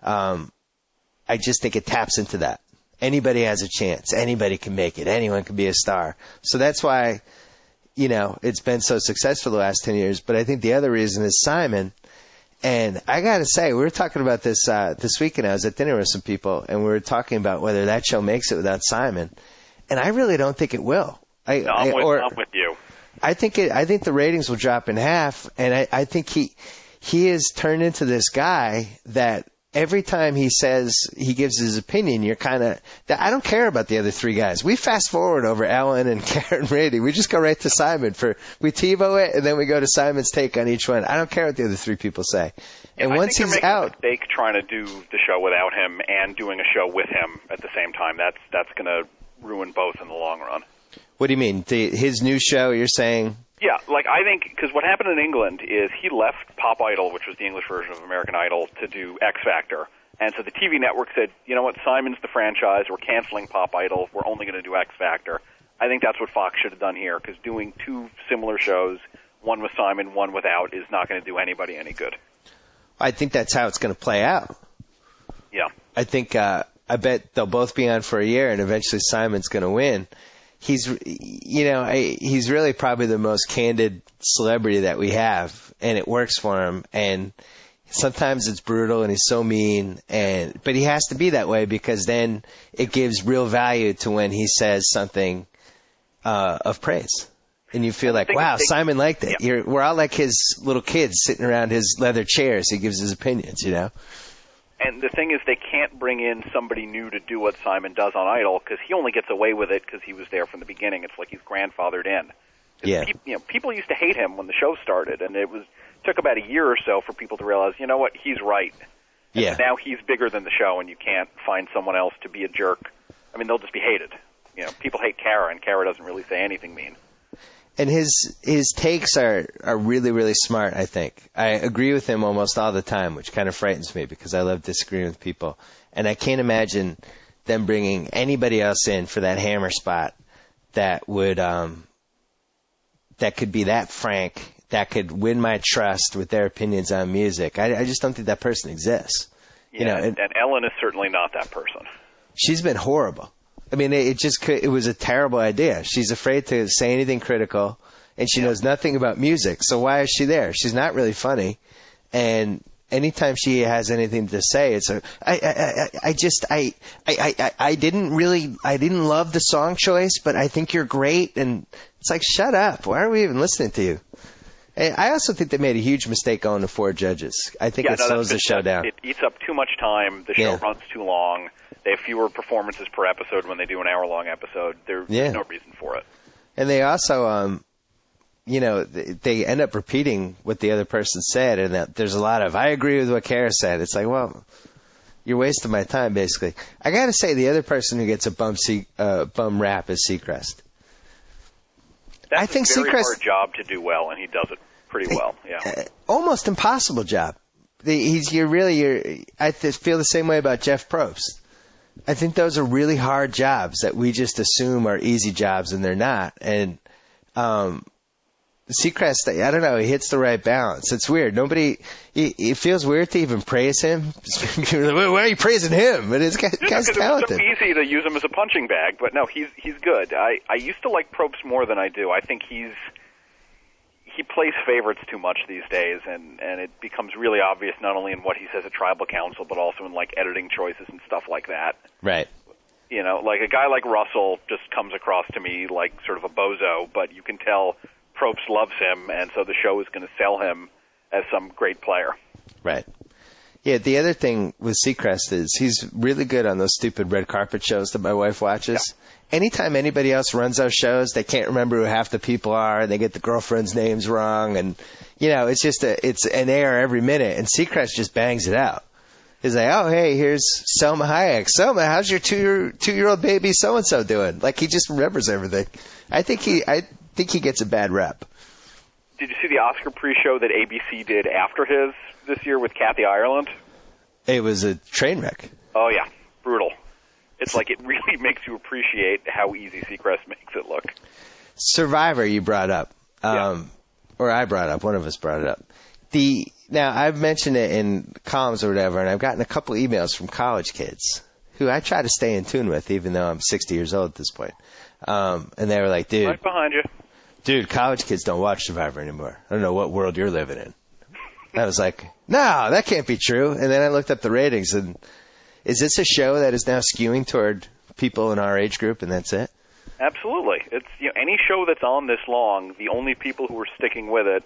F: I just think it taps into that. Anybody has a chance. Anybody can make it. Anyone can be a star. So that's why, it's been so successful the last 10 years. But I think the other reason is Simon. And I got to say, we were talking about this this weekend. I was at dinner with some people, and we were talking about whether that show makes it without Simon. And I really don't think it will.
G: I'm with you.
F: I think the ratings will drop in half, and I think he has turned into this guy that every time he gives his opinion, you're kind of, I don't care about the other three guys. We fast forward over Ellen and Karen Brady. We just go right to Simon we TiVo it, and then we go to Simon's take on each one. I don't care what the other three people say. And once he's out,
G: a mistake trying to do the show without him and doing a show with him at the same time. That's going to ruin both in the long run.
F: What do you mean? His new show, you're saying?
G: Yeah, I think, because what happened in England is he left Pop Idol, which was the English version of American Idol, to do X Factor. And so the TV network said, you know what, Simon's the franchise, we're canceling Pop Idol, we're only going to do X Factor. I think that's what Fox should have done here, because doing two similar shows, one with Simon, one without, is not going to do anybody any good.
F: I think that's how it's going to play out.
G: Yeah.
F: I think, I bet they'll both be on for a year, and eventually Simon's going to win. He's really probably the most candid celebrity that we have, and it works for him. And sometimes it's brutal, and he's so mean, but he has to be that way, because then it gives real value to when he says something of praise, and you feel like, wow, Simon liked it.
G: Yeah.
F: We're all like his little kids sitting around his leather chairs. He gives his opinions,
G: And the thing is, they can't bring in somebody new to do what Simon does on Idol, because he only gets away with it because he was there from the beginning. It's like he's grandfathered in.
F: Yeah.
G: People used to hate him when the show started, and it took about a year or so for people to realize, you know what, he's right. And
F: yeah.
G: Now he's bigger than the show, and you can't find someone else to be a jerk. I mean, they'll just be hated. People hate Kara, and Kara doesn't really say anything mean.
F: And his takes are really, really smart, I think. I agree with him almost all the time, which kind of frightens me, because I love disagreeing with people. And I can't imagine them bringing anybody else in for that hammer spot that would that could be that frank, that could win my trust with their opinions on music. I just don't think that person exists.
G: Yeah, and Ellen is certainly not that person.
F: She's been horrible. I mean, it was a terrible idea. She's afraid to say anything critical, and she knows nothing about music. So why is she there? She's not really funny, and anytime she has anything to say, it's I didn't love the song choice, but I think you're great. And it's like, shut up. Why are we even listening to you? And I also think they made a huge mistake going to 4 judges. I think it slows the show down.
G: It eats up too much time. The show runs too long. They have fewer performances per episode when they do an hour-long episode. There's no reason for it.
F: And they also, they end up repeating what the other person said, and that there's a lot of, I agree with what Kara said. It's like, well, you're wasting my time, basically. I got to say, the other person who gets a bum rap is Seacrest.
G: That's
F: I think
G: a very
F: Seacrest,
G: hard job to do well, and he does it pretty well. Yeah,
F: almost impossible job. I feel the same way about Jeff Probst. I think those are really hard jobs that we just assume are easy jobs, and they're not. And Seacrest, I don't know, he hits the right balance. It's weird. It feels weird to even praise him. Why are you praising him? But it's guy's talented.
G: It's so easy to use him as a punching bag, but no, he's good. I used to like Probst more than I do. I think he plays favorites too much these days, and it becomes really obvious not only in what he says at tribal council, but also in like editing choices and stuff like that.
F: Right.
G: Like a guy like Russell just comes across to me like sort of a bozo, but you can tell Probst loves him, and so the show is going to sell him as some great player.
F: Right. Yeah, the other thing with Seacrest is he's really good on those stupid red carpet shows that my wife watches. Yeah. Anytime anybody else runs those shows, they can't remember who half the people are, and they get the girlfriends' names wrong, and it's just it's an error every minute, and Seacrest just bangs it out. He's like, oh, hey, here's Selma Hayek. Selma, how's your two-year-old baby so-and-so doing? Like, he just remembers everything. I think he gets a bad rep.
G: Did you see the Oscar pre-show that ABC did after his this year with Kathy Ireland?
F: It was a train wreck.
G: Oh, yeah. Brutal. It's like it really makes you appreciate how easy Seacrest makes it look.
F: Survivor you brought up. Or I brought up. One of us brought it up. Now, I've mentioned it in columns or whatever, and I've gotten a couple emails from college kids who I try to stay in tune with, even though I'm 60 years old at this point. And they were like, dude.
G: Right behind you.
F: Dude, college kids don't watch Survivor anymore. I don't know what world you're living in. I was like, no, that can't be true. And then I looked up the ratings, and is this a show that is now skewing toward people in our age group, and that's it?
G: Absolutely. It's any show that's on this long, the only people who are sticking with it,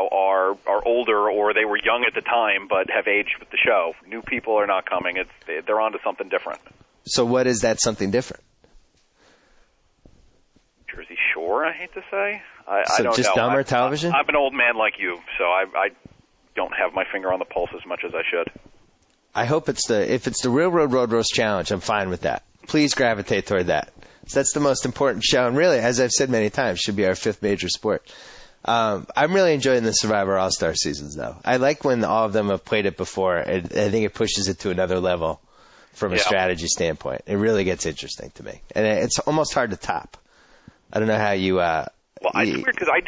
G: are older, or they were young at the time but have aged with the show. New people are not coming. They're onto something different.
F: So what is that something different?
G: Jersey Shore, I hate to say.
F: I don't know. Just dumber television?
G: I'm an old man like you, so I don't have my finger on the pulse as much as I should.
F: I hope if it's the Real Road Road Roast Challenge, I'm fine with that. Please gravitate toward that. So that's the most important show, and really, as I've said many times, should be our 5th major sport. I'm really enjoying the Survivor All-Star seasons, though. I like when all of them have played it before, and I think it pushes it to another level from a strategy standpoint. It really gets interesting to me, and it's almost hard to top. I don't know how you. Well,
G: it's weird because I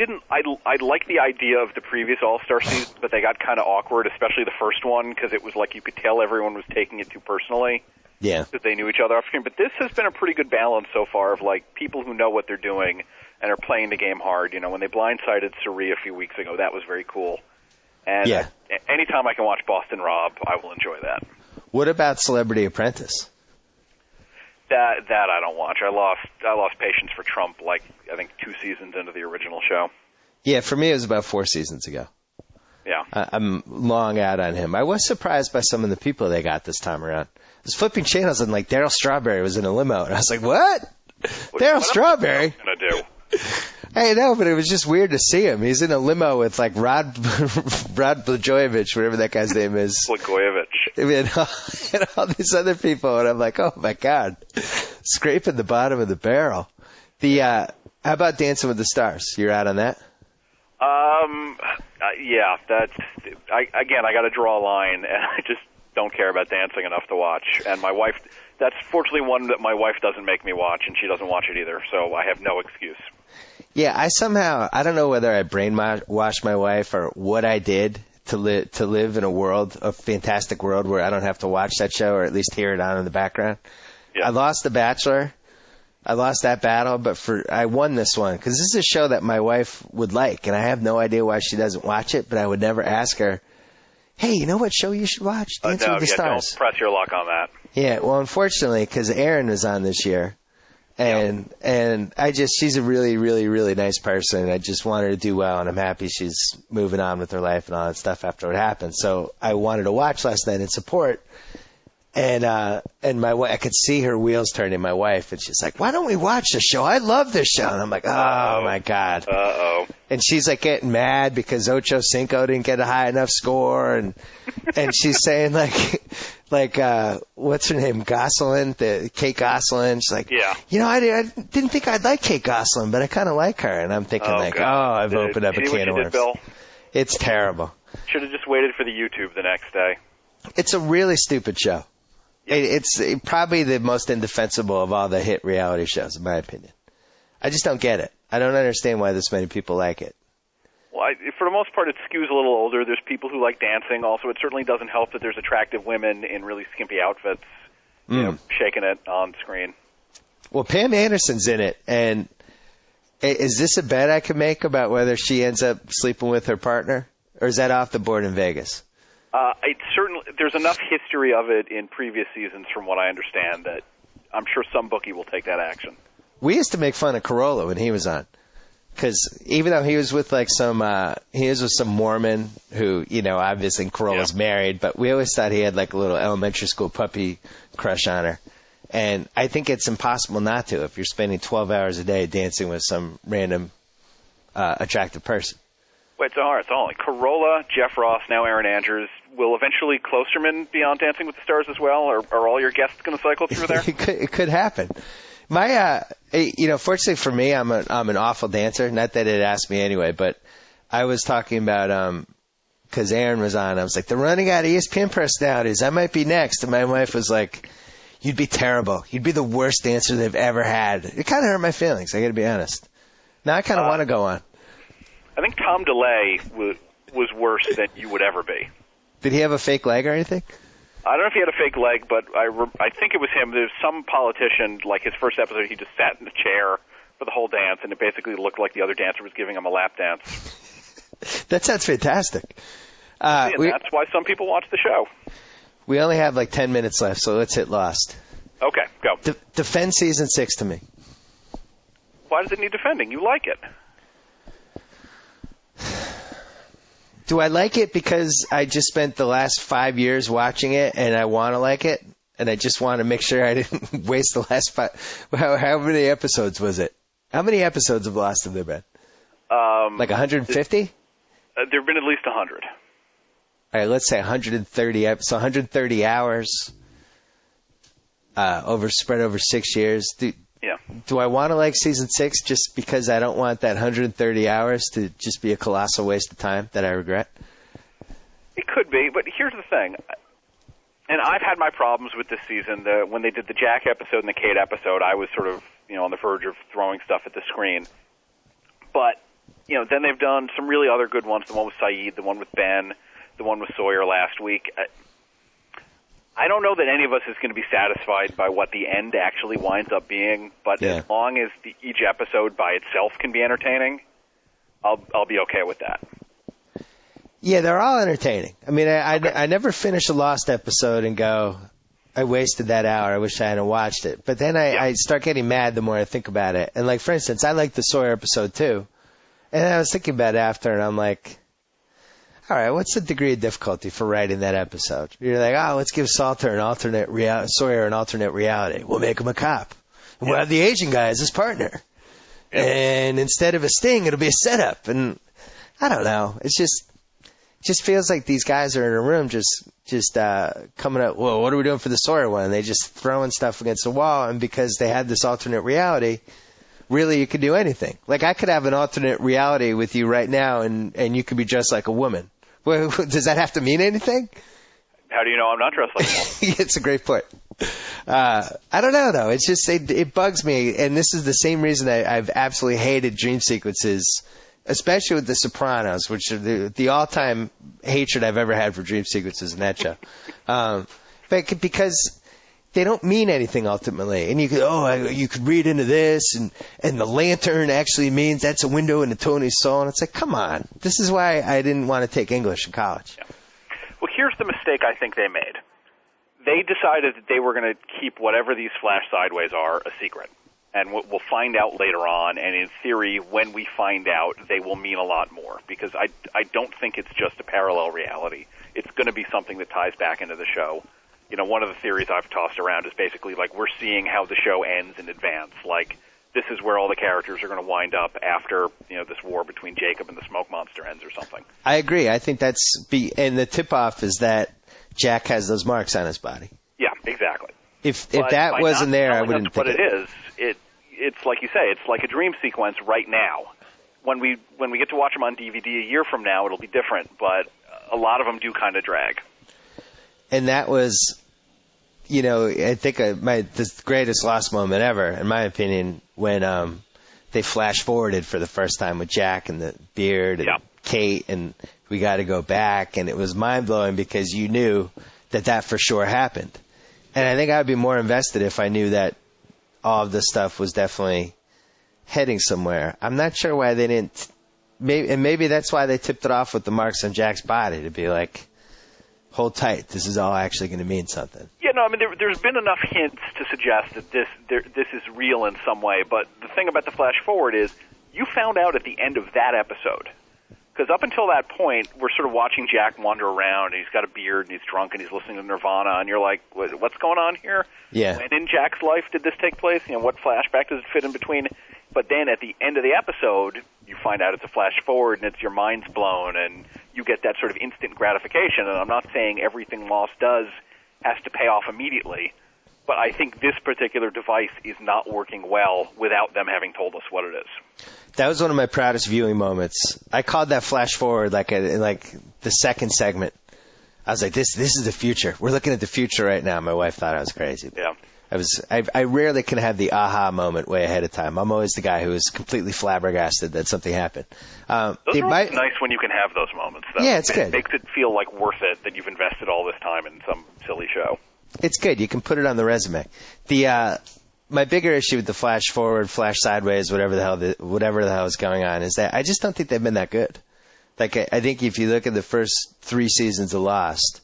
G: like the idea of the previous All-Star season, but they got kind of awkward, especially the first one, because it was like you could tell everyone was taking it too personally.
F: Yeah.
G: That they knew each other off screen. But this has been a pretty good balance so far of like people who know what they're doing and are playing the game hard. When they blindsided Suri a few weeks ago, that was very cool. And anytime I can watch Boston Rob, I will enjoy that.
F: What about Celebrity Apprentice?
G: That I don't watch. I lost patience for Trump, like I think 2 seasons into the original show.
F: Yeah, for me it was about 4 seasons ago.
G: Yeah,
F: I'm long out on him. I was surprised by some of the people they got this time around. I was flipping channels and like Daryl Strawberry was in a limo, and I was like, "What? Daryl Strawberry?"
G: What am I gonna do?
F: I know, but it was just weird to see him. He's in a limo with like Rod Blagojevich, whatever that guy's name is.
G: Blagojevich.
F: And all these other people, and I'm like, oh my God, scraping the bottom of the barrel. How about Dancing with the Stars? You're out on that?
G: Yeah, I got to draw a line, and I just don't care about dancing enough to watch. And my wife, that's fortunately one that my wife doesn't make me watch, and she doesn't watch it either, so I have no excuse.
F: Yeah, I don't know whether I brainwashed my wife or what I did to live in a fantastic world where I don't have to watch that show or at least hear it on in the background. Yeah. I lost The Bachelor. I lost that battle, but I won this one because this is a show that my wife would like, and I have no idea why she doesn't watch it, but I would never ask her, hey, you know what show you should watch? Dancing with the Stars.
G: Don't press your luck on that.
F: Yeah, well, unfortunately, because Erin was on this year, and she's a really, really, really nice person. I just want her to do well, and I'm happy she's moving on with her life and all that stuff after it happened. So I wanted to watch last night in support, and my wife, I could see her wheels turning. My wife, and she's like, "Why don't we watch the show? I love this show." And I'm like, "Oh my god." And she's like getting mad because Ocho Cinco didn't get a high enough score, and she's saying like what's her name, Gosselin, Kate Gosselin. She's like,
G: yeah,
F: you know, I didn't think I'd like Kate Gosselin, but I kind of like her. And I'm thinking I've opened up a can of worms.
G: Bill?
F: It's terrible.
G: Should have just waited for the YouTube the next day.
F: It's a really stupid show.
G: Yeah.
F: It's probably the most indefensible of all the hit reality shows, in my opinion. I just don't get it. I don't understand why this many people like it.
G: Well, for the most part, it skews a little older. There's people who like dancing. Also, it certainly doesn't help that there's attractive women in really skimpy outfits, you know, shaking it on screen. Well,
F: Pam Anderson's in it, and is this a bet I could make about whether she ends up sleeping with her partner, or is that off the board in Vegas?
G: There's enough history of it in previous seasons, from what I understand, that I'm sure some bookie will take that action.
F: We used to make fun of Carolla when he was on, because even though he was with some Mormon who, you know, obviously Carolla's married, but we always thought he had like a little elementary school puppy crush on her. And I think it's impossible not to if you're spending 12 hours a day dancing with some random attractive person.
G: Wait, it's all like Carolla, Jeff Ross, now Aaron Andrews. Will eventually Klosterman be on Dancing with the Stars as well? Or are all your guests going to cycle through there?
F: It could happen. My, fortunately for me, I'm an awful dancer. Not that it asked me anyway, but I was talking about, because Aaron was on, I was like, they're running out of ESPN personalities. I might be next. And my wife was like, you'd be terrible. You'd be the worst dancer they've ever had. It kind of hurt my feelings, I got to be honest. Now I kind of want to go on.
G: I think Tom DeLay was worse than you would ever be.
F: Did he have a fake leg or anything?
G: I don't know if he had a fake leg, but I think it was him. There's some politician, like his first episode, he just sat in a chair for the whole dance, and it basically looked like the other dancer was giving him a lap dance.
F: That sounds fantastic.
G: That's why some people watch the show.
F: We only have like 10 minutes left, so let's hit Lost.
G: Okay, go.
F: Defend season 6 to me.
G: Why does it need defending? You like it.
F: Do I like it because I just spent the last 5 years watching it and I want to like it? And I just want to make sure I didn't waste the last 5... How many episodes was it? How many episodes of Lost have there been? Like 150?
G: There have been at least 100.
F: All right, let's say 130. So 130 hours spread over 6 years. Do I want to like season 6 just because I don't want that 130 hours to just be a colossal waste of time that I regret?
G: It could be, but here's the thing. And I've had my problems with this season. When they did the Jack episode and the Kate episode, I was sort of, on the verge of throwing stuff at the screen. But, then they've done some really other good ones. The one with Saeed, the one with Ben, the one with Sawyer last week. I don't know that any of us is going to be satisfied by what the end actually winds up being, but as long as each episode by itself can be entertaining, I'll be okay with that.
F: Yeah, they're all entertaining. I mean, I never finish a Lost episode and go, I wasted that hour. I wish I hadn't watched it. But then I start getting mad the more I think about it. And like, for instance, I liked the Sawyer episode too. And I was thinking about it after, and I'm like, all right, what's the degree of difficulty for writing that episode? You're like, let's give Sawyer an alternate reality. We'll make him a cop. We'll have the Asian guy as his partner. Yep. And instead of a sting, it'll be a setup. And I don't know. It just feels like these guys are in a room just coming up, well, what are we doing for the Sawyer one? And they just throwing stuff against the wall. And because they had this alternate reality, really you could do anything. Like I could have an alternate reality with you right now, and you could be dressed like a woman. Well, does that have to mean anything?
G: How do you know I'm not dressed like one?
F: It's a great point. I don't know, though. It's just it bugs me, and this is the same reason I've absolutely hated dream sequences, especially with The Sopranos, which are the all-time hatred I've ever had for dream sequences in that show. But because they don't mean anything ultimately, and you could read into this, and the lantern actually means that's a window into Tony's soul, and it's like, come on, this is why I didn't want to take English in college.
G: Yeah. Well, here's the mistake I think they made. They decided that they were going to keep whatever these flash sideways are a secret. And we'll find out later on, and in theory, when we find out, they will mean a lot more, because I don't think it's just a parallel reality. It's going to be something that ties back into the show. You know, one of the theories I've tossed around is basically like we're seeing how the show ends in advance. Like, this is where all the characters are going to wind up after, you know, this war between Jacob and the smoke monster ends or something.
F: I agree. I think and the tip-off is that Jack has those marks on his body.
G: Yeah, exactly.
F: If that wasn't there, I wouldn't think
G: what it is. It's like you say, it's like a dream sequence right now. When we get to watch them on DVD a year from now, it'll be different, but a lot of them do kind of drag.
F: And that was, you know, I think the greatest lost moment ever, in my opinion, when they flash forwarded for the first time with Jack and the beard and Kate, and we got to go back, and it was mind-blowing because you knew that for sure happened. And I think I would be more invested if I knew that all of this stuff was definitely heading somewhere. I'm not sure why they didn't. Maybe that's why they tipped it off with the marks on Jack's body, to be like, hold tight, this is all actually going to mean something.
G: Yeah, no, I mean, there's been enough hints to suggest that this is real in some way, but the thing about the flash forward is you found out at the end of that episode. Because up until that point, we're sort of watching Jack wander around, and he's got a beard, and he's drunk, and he's listening to Nirvana, and you're like, what's going on here?
F: Yeah.
G: When in Jack's life did this take place? You know, what flashback does it fit in between? But then at the end of the episode, you find out it's a flash forward, and it's your mind's blown, and you get that sort of instant gratification. And I'm not saying everything Lost does has to pay off immediately, but I think this particular device is not working well without them having told us what it is.
F: That was one of my proudest viewing moments. I called that flash forward like the second segment. I was like, this is the future. We're looking at the future right now. My wife thought I was crazy.
G: Yeah.
F: I rarely can have the aha moment way ahead of time. I'm always the guy who is completely flabbergasted that something happened.
G: Those are nice when you can have those moments, though.
F: Yeah, it's good.
G: It makes it feel like worth it that you've invested all this time in some silly show.
F: It's good. You can put it on the resume. My bigger issue with the flash forward, flash sideways, whatever the hell is going on, is that I just don't think they've been that good. Like, I think if you look at the first 3 seasons of Lost,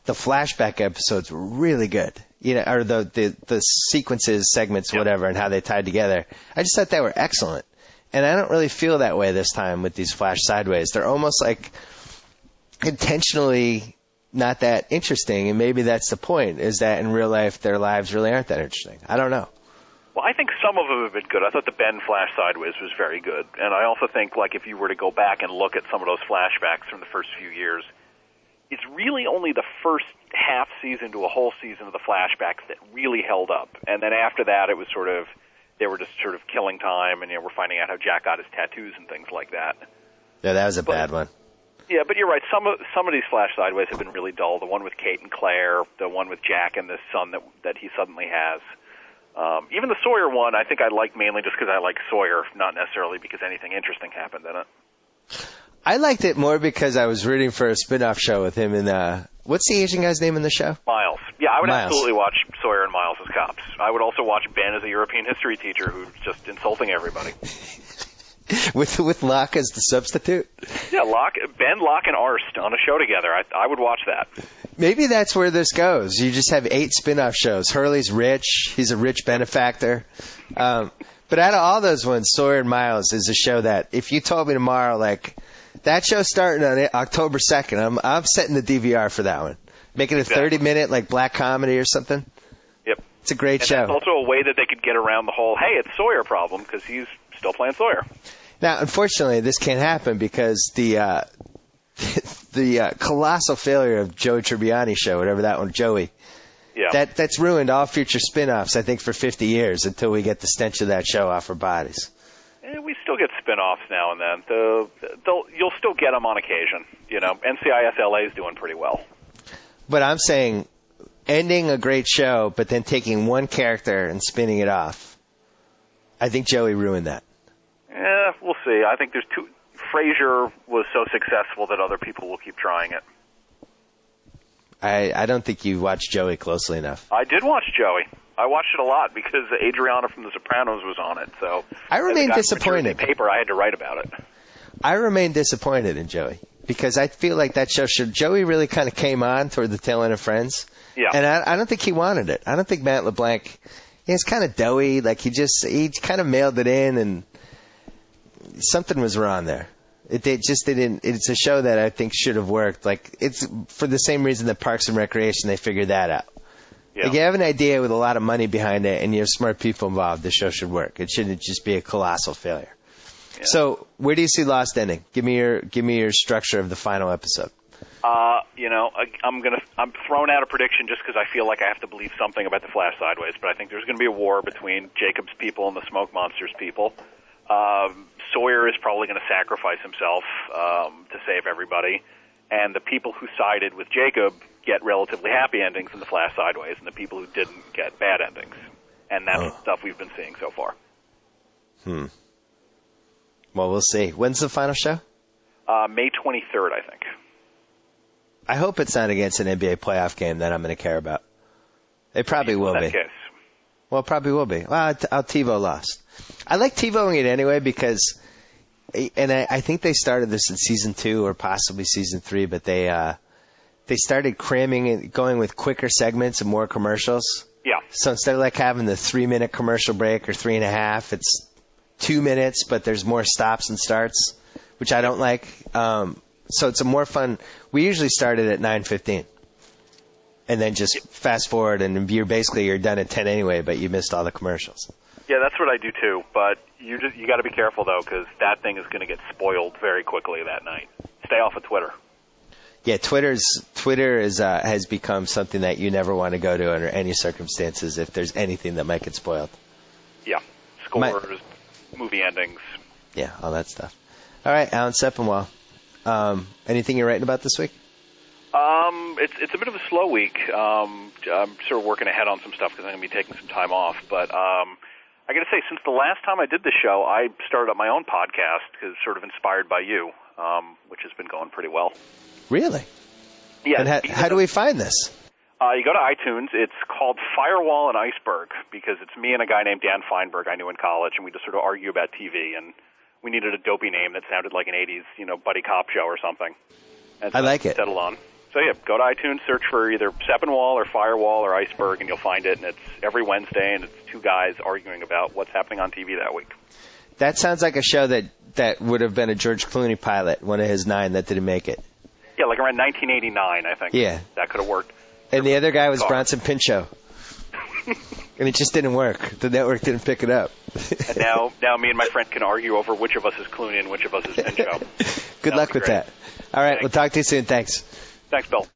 F: the flashback episodes were really good. You know, or the sequences, segments, whatever, and how they tied together. I just thought they were excellent. And I don't really feel that way this time with these flash sideways. They're almost like intentionally not that interesting, and maybe that's the point, is that in real life their lives really aren't that interesting. I don't know.
G: Well, I think some of them have been good. I thought the Ben flash sideways was very good. And I also think, like, if you were to go back and look at some of those flashbacks from the first few years, it's really only the first half season to a whole season of the flashbacks that really held up. And then after that, it was sort of, they were just sort of killing time, and, you know, we're finding out how Jack got his tattoos and things like that.
F: Yeah, that was a bad one.
G: Yeah, but you're right. Some of these flash sideways have been really dull. The one with Kate and Claire, the one with Jack and the son that he suddenly has. Even the Sawyer one, I think I like mainly just because I like Sawyer, not necessarily because anything interesting happened in it.
F: I liked it more because I was rooting for a spin-off show with him and what's the Asian guy's name in the show?
G: Miles. Yeah, I would
F: Miles.
G: absolutely watch Sawyer and Miles as cops. I would also watch Ben as a European history teacher who's just insulting everybody.
F: with Locke as the substitute?
G: Yeah, Ben, Locke, and Arst on a show together. I would watch that.
F: Maybe that's where this goes. You just have 8 spin-off shows. Hurley's rich. He's a rich benefactor. But out of all those ones, Sawyer and Miles is a show that if you told me tomorrow, like, that show's starting on October 2nd, I'm setting the DVR for that one. Making it a 30-minute, like, black comedy or something.
G: Yep.
F: It's a great show.
G: It's also a way that they could get around the whole, hey, it's Sawyer problem, because he's still playing Sawyer.
F: Now, unfortunately, this can't happen because the colossal failure of Joey Tribbiani's show, whatever that one, Joey, that's ruined all future spin-offs, I think, for 50 years until we get the stench of that show off our bodies.
G: We still get spin-offs now and then. You'll still get them on occasion. You know, NCIS LA is doing pretty well.
F: But I'm saying ending a great show, but then taking one character and spinning it off. I think Joey ruined that.
G: Yeah, we'll see. I think there's two. Frasier was so successful that other people will keep trying it.
F: I don't think you watched Joey closely enough.
G: I did watch Joey. I watched it a lot because Adriana from The Sopranos was on it. So
F: I remain disappointed.
G: Paper, I had to write about it.
F: I remain disappointed in Joey. because I feel like that show Joey really kind of came on toward the tail end of Friends.
G: Yeah.
F: And I don't think he wanted it. I don't think Matt LeBlanc, he's kind of doughy. Like he kind of mailed it in, and something was wrong there. It just didn't. It's a show that I think should have worked. Like it's for the same reason that Parks and Recreation, they figured that out. Yeah. Like you have an idea with a lot of money behind it, and you have smart people involved. The show should work. It shouldn't just be a colossal failure. Yeah. So where do you see Lost ending? Give me your structure of the final episode.
G: I'm throwing out a prediction just because I feel like I have to believe something about the Flash Sideways, but I think there's going to be a war between Jacob's people and the Smoke Monsters people. Sawyer is probably going to sacrifice himself to save everybody, and the people who sided with Jacob get relatively happy endings in the Flash Sideways, and the people who didn't get bad endings. And that's the stuff we've been seeing so far.
F: Well, we'll see. When's the final show?
G: May 23rd, I think.
F: I hope it's not against an NBA playoff game that I'm going to care about. It probably will be.
G: Case.
F: Well, it probably will be. Well, I'll TiVo Lost. I like TiVoing it anyway because, and I think they started this in season 2 or possibly season 3, but they started cramming it, going with quicker segments and more commercials.
G: Yeah.
F: So instead of like having the 3-minute commercial break or 3.5, it's 2 minutes, but there's more stops and starts, which I don't like. So it's a more fun. We usually started at 9:15, and then just fast forward, and you're done at 10 anyway, but you missed all the commercials.
G: Yeah, that's what I do too. But you got to be careful though, because that thing is going to get spoiled very quickly that night. Stay off of Twitter.
F: Yeah, Twitter has become something that you never want to go to under any circumstances if there's anything that might get spoiled.
G: Yeah, scores, movie endings.
F: Yeah, all that stuff. All right, Alan Sepinwall. Anything you're writing about this week?
G: It's a bit of a slow week. I'm sort of working ahead on some stuff because I'm going to be taking some time off. But I got to say, since the last time I did the show, I started up my own podcast because sort of inspired by you, which has been going pretty well.
F: Really?
G: Yeah.
F: And how do we find this?
G: You go to iTunes. It's called Firewall and Iceberg because it's me and a guy named Dan Feinberg I knew in college, and we just sort of argue about TV, and we needed a dopey name that sounded like an 80s, buddy cop show or something. And so
F: I like it.
G: Settle on. So, yeah, go to iTunes, search for either Sepinwall or Firewall or Iceberg, and you'll find it. And it's every Wednesday, and it's two guys arguing about what's happening on TV that week.
F: That sounds like a show that would have been a George Clooney pilot, one of his 9 that didn't make it.
G: Yeah, like around 1989, I think.
F: Yeah.
G: That could have worked.
F: And the other guy was Bronson Pinchot. And it just didn't work. The network didn't pick it up.
G: And now me and my friend can argue over which of us is Clooney and which of us is Pinchot.
F: Good luck with that. All right, we'll talk to you soon. Thanks.
G: Thanks, Bill.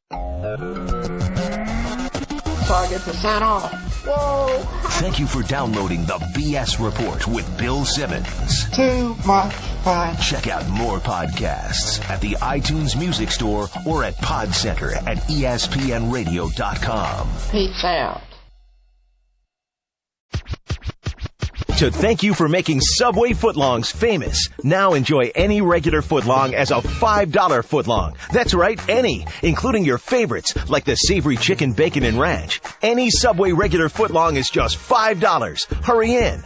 E: So I get to sign off. Whoa!
B: Thank you for downloading the BS Report with Bill Simmons.
E: Too much fun.
B: Check out more podcasts at the iTunes Music Store or at Podcenter at ESPNradio.com.
E: Peace out.
A: To thank you for making Subway footlongs famous. Now enjoy any regular footlong as a $5 footlong. That's right, any, including your favorites like the savory chicken, bacon, and ranch. Any Subway regular footlong is just $5. Hurry in.